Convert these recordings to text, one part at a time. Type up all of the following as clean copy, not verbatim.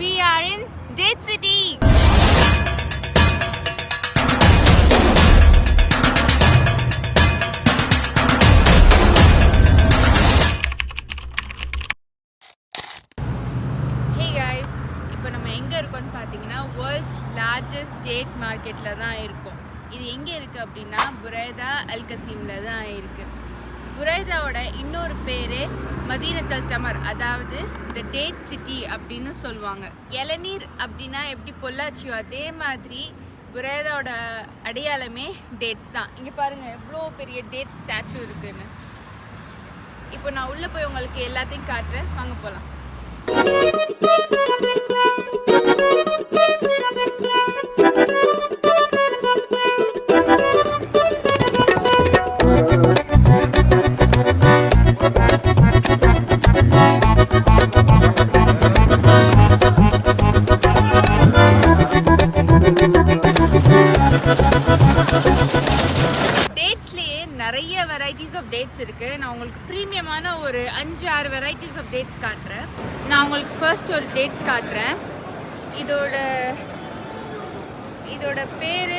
We are in Date City. Hey guys, இப்போ நம்ம எங்க இருக்கோம்னு பாத்தீங்கன்னா வேர்ல்ட்ஸ் லார்ஜஸ்ட் டேட் மார்க்கெட்ல தான் இருக்கோம். இது எங்க இருக்கு அப்படின்னா புரைதா அல் கசீம்ல தான் இருக்கு. புரைதாவோட இன்னொரு பேரே மதீனத்துல் தமர், அதாவது த டேட் சிட்டி அப்படின்னு சொல்லுவாங்க. இளநீர் அப்படின்னா எப்படி பொள்ளாச்சியோ அதே மாதிரி புரைதாவோட அடையாளமே டேட்ஸ் தான். இங்கே பாருங்க எவ்வளோ பெரிய டேட் ஸ்டாச்சு இருக்குன்னு. இப்போ நான் உள்ளே போய் உங்களுக்கு எல்லாத்தையும் காட்டுறேன், வாங்க போகலாம். நிறைய வெரைட்டிஸ் ஆஃப் டேட்ஸ் இருக்குது. நான் உங்களுக்கு ப்ரீமியமான ஒரு 5-6 வெரைட்டிஸ் ஆஃப் டேட்ஸ் காட்டுறேன். நான் உங்களுக்கு ஃபர்ஸ்ட் ஒரு டேட்ஸ் காட்டுறேன். இதோட பேர்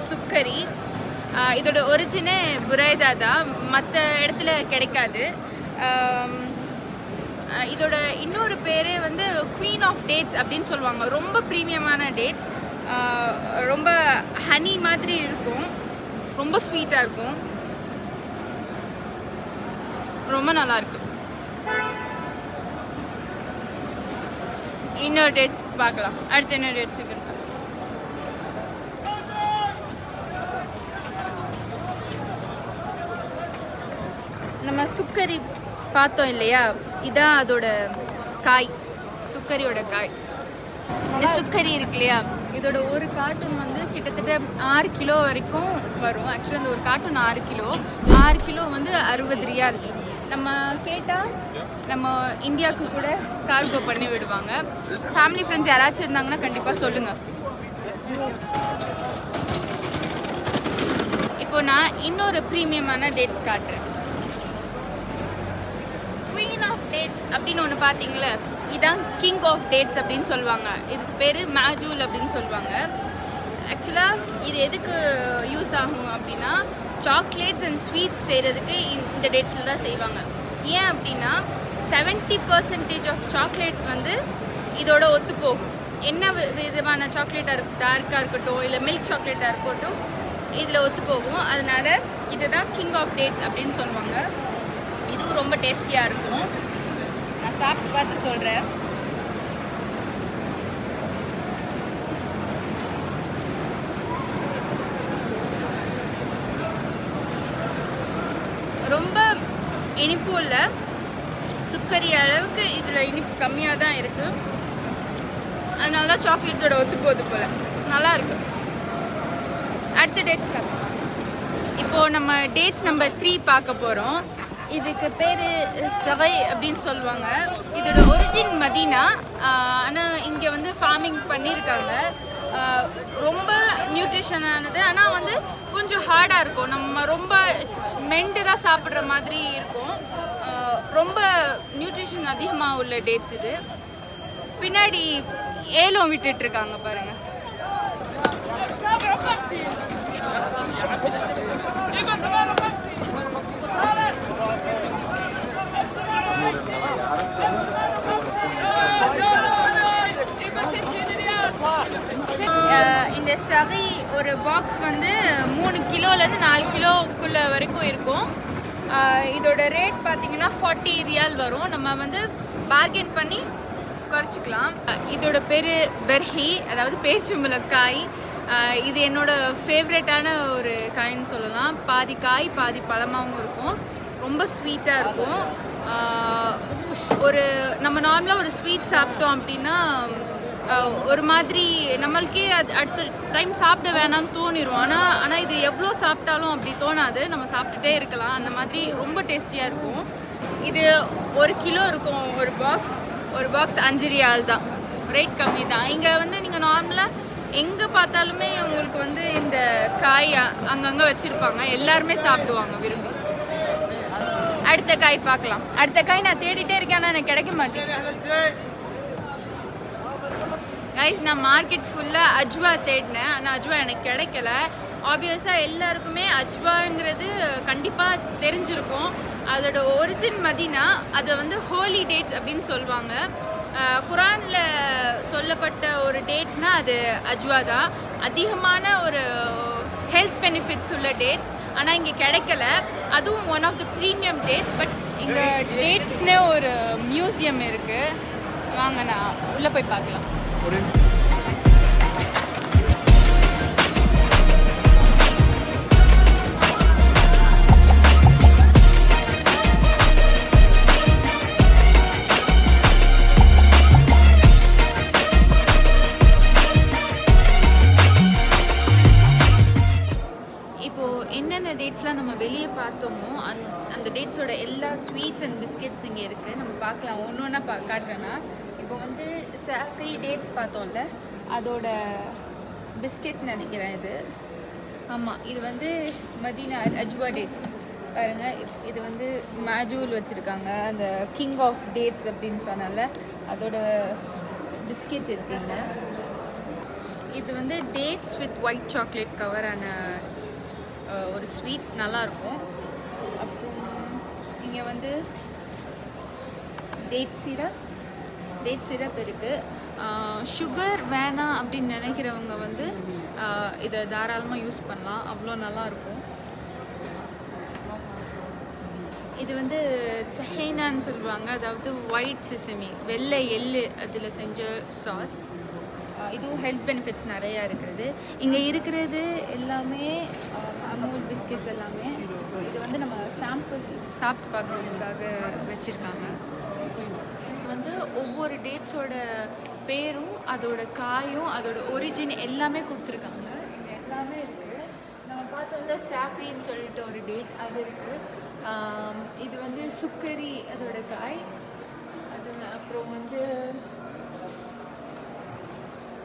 சுக்கரி. இதோட ஒரிஜினே புரைதா தான், மற்ற இடத்துல கிடைக்காது. இதோட இன்னொரு பேரே வந்து குவீன் ஆஃப் டேட்ஸ் அப்படின்னு சொல்லுவாங்க. ரொம்ப ப்ரீமியமான டேட்ஸ், ரொம்ப ஹனி மாதிரி இருக்கும், ரொம்ப ஸ்வீட்டாக இருக்கும், ரொம்ப நல்லா இருக்கு. இன்னொரு டேட்ஸ் பார்க்கலாம். அடுத்து என்ன டேட்ஸ் இருக்கு? நம்ம சுக்கரி பார்த்தோம் இல்லையா, இதான் அதோட காய், சுக்கரியோட காய். இந்த சுக்கரி இருக்கு இல்லையா, இதோட ஒரு கார்ட்டூன் வந்து கிட்டத்தட்ட 6 கிலோ வரைக்கும் வரும். ஆக்சுவலாக அந்த ஒரு கார்ட்டூன் 6 கிலோ வந்து 60 ரியால். நம்ம கேட்டால் நம்ம இந்தியாவுக்கு கூட கார்கோ பண்ணி விடுவாங்க. ஃபேமிலி ஃப்ரெண்ட்ஸ் யாராச்சும் இருந்தாங்கன்னா கண்டிப்பாக சொல்லுங்கள். இப்போ நான் இன்னொரு ப்ரீமியமான டேட்ஸ் காட்டுறேன். குவீன் ஆஃப் டேட்ஸ் அப்படின்னு ஒன்று பார்த்தீங்களே, இதுதான் கிங் ஆஃப் டேட்ஸ் அப்படின்னு சொல்லுவாங்க. இதுக்கு பேர் மேஜூல் அப்படின்னு சொல்லுவாங்க. ஆக்சுவலாக இது எதுக்கு யூஸ் ஆகும் அப்படின்னா சாக்லேட்ஸ் அண்ட் ஸ்வீட்ஸ் செய்கிறதுக்கு இந்த டேட்ஸில் தான் செய்வாங்க. ஏன் அப்படின்னா 70% ஆஃப் சாக்லேட் வந்து இதோட ஒத்து போகும். என்ன விதமான சாக்லேட்டாக இருக்கும், டார்க்காக இருக்கட்டும் இல்லை மில்க் சாக்லேட்டாக இருக்கட்டும், இதில் ஒத்து போகும். அதனால இதுதான் கிங் ஆஃப் டேட்ஸ் அப்படின்னு சொல்லுவாங்க. இதுவும் ரொம்ப டேஸ்டியாக இருக்கும். நான் சாப்பிட்டு பார்த்து சொல்கிறேன். ரொம்ப இனிப்பு இல்லை, சுக்கரி அளவுக்கு இதில் இனிப்பு கம்மியாக தான் இருக்குது. அதனால தான் சாக்லேட்ஸோட ஒத்து போகுது போல், நல்லா இருக்கு. அடுத்த டேட்ஸ் பார்க்கலாம். இப்போது நம்ம டேட்ஸ் நம்பர் 3 பார்க்க போகிறோம். இதுக்கு பேர் சவை அப்படின்னு சொல்லுவாங்க. இதோட ஒரிஜின் மதீனா, ஆனால் இங்கே வந்து ஃபார்மிங் பண்ணியிருக்காங்க. ரொம்ப நியூட்ரிஷனானது, ஆனால் வந்து கொஞ்சம் ஹார்டாக இருக்கும். நம்ம ரொம்ப மெண்டு தான் சாப்பிட்ற மாதிரி இருக்கும். ரொம்ப நியூட்ரிஷன் அதிகமாக உள்ள டேட்ஸ் இது. பின்னாடி ஏலம் விட்டுட்ருக்காங்க பாருங்கள். இந்த சவை ஒரு பாக்ஸ் வந்து 3 கிலோலேருந்து 4 கிலோக்குள்ள வரைக்கும் இருக்கும். இதோட ரேட் பார்த்தீங்கன்னா 40 ரியால் வரும். நம்ம வந்து பார்கெயின் பண்ணி குறைச்சிக்கலாம். இதோட பேர் பெர்ஹி, அதாவது பேரிச்சம்பழக்காய். இது என்னோட ஃபேவரட்டான ஒரு காய்ன்னு சொல்லலாம். பாதி காய் பாதி பழமாகவும் இருக்கும், ரொம்ப ஸ்வீட்டாக இருக்கும். நம்ம நார்மலாக ஒரு ஸ்வீட் சாப்பிட்டோம் அப்படின்னா ஒரு மாதிரி நம்மளுக்கே அடுத்த டைம் சாப்பிட வேணாம்னு தோணிடும். ஆனால் இது எவ்வளோ சாப்பிட்டாலும் அப்படி தோணாது, நம்ம சாப்பிட்டுட்டே இருக்கலாம். அந்த மாதிரி ரொம்ப டேஸ்டியாக இருக்கும். இது 1 கிலோ இருக்கும். ஒரு பாக்ஸ் 5 ரியால் தான், ரேட் கம்மி தான். இங்கே வந்து நீங்கள் நார்மலாக எங்கே பார்த்தாலுமே உங்களுக்கு வந்து இந்த காய் அங்கங்கே வச்சுருப்பாங்க, எல்லாருமே சாப்பிடுவாங்க விரும்பி. அடுத்த காய் பார்க்கலாம். அடுத்த காய் நான் தேடிட்டே இருக்கேன், ஆனால் எனக்கு கிடைக்க மாட்டேங்குது. கைஸ், நான் மார்க்கெட் ஃபுல்லாக அஜ்வா தேடினேன். ஆனால் அஜ்வா எனக்கு கிடைக்கல. ஆப்வியஸாக எல்லாருக்குமே அஜ்வாங்கிறது கண்டிப்பாக தெரிஞ்சிருக்கும். அதோட ஒரிஜின் மதீனா, அதை வந்து ஹோலி டேட்ஸ் அப்படின்னு சொல்லுவாங்க. குரானில் சொல்லப்பட்ட ஒரு டேட்ஸ்னால் அது அஜ்வா தான். அதிகமான ஒரு ஹெல்த் பெனிஃபிட்ஸ் உள்ள டேட்ஸ். ஆனால் இங்கே கிடைக்கல. அதுவும் one of the premium dates. But இங்கே டேட்ஸ்னே ஒரு மியூசியம் இருக்குது. வாங்க, நான் உள்ளே போய் பார்க்கலாம். என்னென்ன டேட்ஸ்லாம் நம்ம வெளியே பார்த்தோமோ அந்த டேட்ஸோட எல்லா ஸ்வீட்ஸ் அண்ட் பிஸ்கெட்ஸ் இங்கே இருக்குது. நம்ம பார்க்கலாம், ஒன்று ஒன்றா காட்டுறேன்னா. இப்போ வந்து சாக்கை டேட்ஸ் பார்த்தோம்ல, அதோட பிஸ்கெட் நினைக்கிறேன் இது. ஆமாம், இது வந்து மதீனா அஜ்வா டேட்ஸ் பாருங்கள். இது வந்து மாஜூல் வச்சுருக்காங்க, அந்த கிங் ஆஃப் டேட்ஸ் அப்படின்னு சொன்னால அதோட பிஸ்கெட் இருக்குங்க. இது வந்து டேட்ஸ் வித் ஒயிட் சாக்லேட் கவரான ஒரு ஸ்வீட், நல்லாயிருக்கும். அப்புறம் இங்கே வந்து டேட் சிரப் இருக்குது. சுகர் வேணாம் அப்படின்னு நினைக்கிறவங்க வந்து இதை தாராளமாக யூஸ் பண்ணலாம், அவ்வளோ நல்லாயிருக்கும். இது வந்து தஹீனான்னு சொல்லுவாங்க, அதாவது ஒயிட் சிசமி, வெள்ளை எள்ளு அதில் செஞ்ச சாஸ். இதுவும் ஹெல்த் பெனிஃபிட்ஸ் நிறையா இருக்கிறது. இங்கே இருக்கிறது எல்லாமே அமூல் பிஸ்கெட்ஸ் எல்லாமே. இது வந்து நம்ம சாம்பிள் சாப்பிட்டு பார்க்குறதுக்காக வச்சுருக்காங்க. வந்து ஒவ்வொரு டேட்ஸோட பேரும் அதோட காயும் அதோட ஒரிஜின் எல்லாமே கொடுத்துருக்காங்க. இது எல்லாமே இருக்குது. நம்ம பார்த்தோம்ல சாப்பின்னு சொல்லிட்டு ஒரு டேட், அது இருக்குது. இது வந்து சுக்கரி அதோட காய். அது அப்புறம் வந்து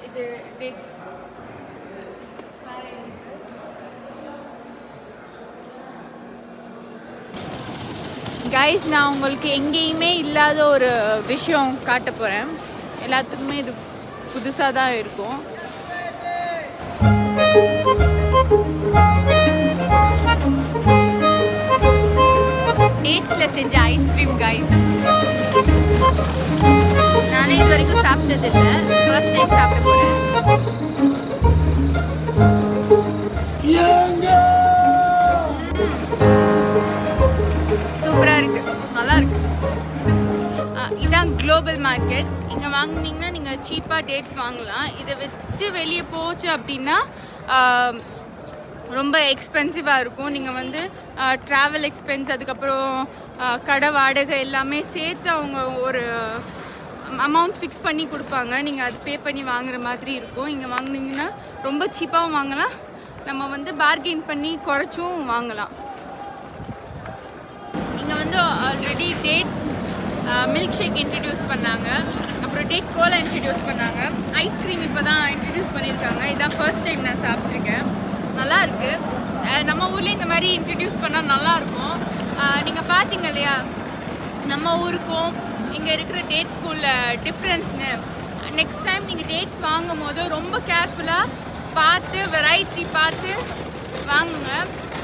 இது டேட்ஸ் காய். கைஸ், நான் உங்களுக்கு எங்கேயுமே இல்லாத ஒரு விஷயம் காட்ட போகிறேன். எல்லாத்துக்குமே இது புதுசாக தான் இருக்கும். டேட்ஸில் செஞ்ச ஐஸ்கிரீம் கைஸ். நானே இது வரைக்கும் சாப்பிட்டதில்லை, ஃபர்ஸ்ட் டைம் சாப்பிட போகிறேன். சூப்பராக இருக்குது, நல்லா இருக்கு. இதான் குளோபல் மார்க்கெட். இங்கே வாங்கினீங்கன்னா நீங்கள் சீப்பாக டேட்ஸ் வாங்கலாம். இதை விட்டு வெளியே போச்சு அப்படின்னா ரொம்ப எக்ஸ்பென்சிவாக இருக்கும். நீங்கள் வந்து ட்ராவல் எக்ஸ்பென்ஸ், அதுக்கப்புறம் கடை வாடகை எல்லாமே சேர்த்து அவங்க ஒரு அமௌண்ட் ஃபிக்ஸ் பண்ணி கொடுப்பாங்க. நீங்கள் அது பே பண்ணி வாங்குற மாதிரி இருக்கும். இங்கே வாங்கினீங்கன்னா ரொம்ப சீப்பாகவும் வாங்கலாம், நம்ம வந்து பார்கெயின் பண்ணி குறைச்சும் வாங்கலாம். இங்கே வந்து already dates milk shake introduce பண்ணாங்க, அப்புறம் டேட் கோலா இன்ட்ரடியூஸ் பண்ணாங்க, ஐஸ்கிரீம் இப்போ தான் இன்ட்ரடியூஸ் பண்ணியிருக்காங்க. இதான் ஃபர்ஸ்ட் டைம் நான் சாப்பிட்ருக்கேன், நல்லா இருக்குது. நம்ம ஊர்லேயும் இந்த மாதிரி இன்ட்ரடியூஸ் பண்ணால் நல்லாயிருக்கும். நீங்கள் பார்த்தீங்க இல்லையா, நம்ம ஊருக்கும் இங்கே இருக்கிற டேட் ஸ்கூலில் டிஃப்ரென்ஸ்னு. நெக்ஸ்ட் டைம் நீங்கள் டேட்ஸ் வாங்கும் போது ரொம்ப கேர்ஃபுல்லாக பார்த்து வெரைட்டி பார்த்து வாங்குங்க.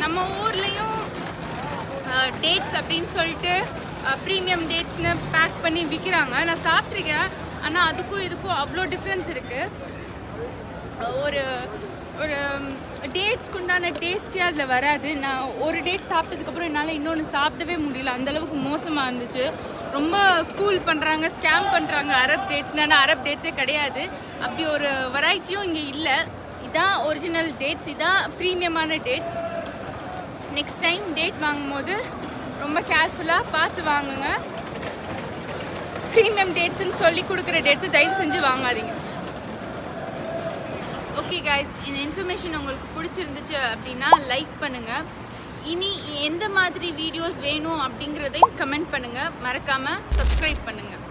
நம்ம ஊர்லேயும் டேட்ஸ் அப்படின்னு சொல்லிட்டு ப்ரீமியம் டேட்ஸ்னு பேக் பண்ணி விற்கிறாங்க, நான் சாப்பிட்ருக்கேன். ஆனால் அதுக்கும் இதுக்கும் அவ்வளோ டிஃப்ரென்ஸ் இருக்குது. ஒரு ஒரு டேட்ஸ்க்கு உண்டான டேஸ்ட்டே அதில் வராது. நான் ஒரு டேட் சாப்பிட்டதுக்கப்புறம் என்னால் இன்னொன்று சாப்பிடவே முடியல, அந்தளவுக்கு மோசமாக இருந்துச்சு. ரொம்ப ஃபூல் பண்ணுறாங்க, ஸ்கேம் பண்ணுறாங்க அரப் டேட்ஸ்னு. ஆனால் அரப் டேட்ஸே கிடையாது, அப்படி ஒரு வெரைட்டியும் இங்கே இல்லை. இதான் ஒரிஜினல் டேட்ஸ், இதான் ப்ரீமியமான டேட்ஸ். நெக்ஸ்ட் டைம் டேட் வாங்கும்போது ரொம்ப கேர்ஃபுல்லாக பார்த்து வாங்குங்க. ப்ரீமியம் டேட்ஸ்ன்னு சொல்லி கொடுக்குற டேட்ஸை தயவு செஞ்சு வாங்காதீங்க. ஓகே கைஸ், இந்த இன்ஃபர்மேஷன் உங்களுக்கு பிடிச்சிருந்துச்சு அப்படின்னா லைக் பண்ணுங்கள். இனி எந்த மாதிரி வீடியோஸ் வேணும் அப்படிங்கிறதையும் கமெண்ட் பண்ணுங்கள். மறக்காமல் சப்ஸ்கிரைப் பண்ணுங்கள்.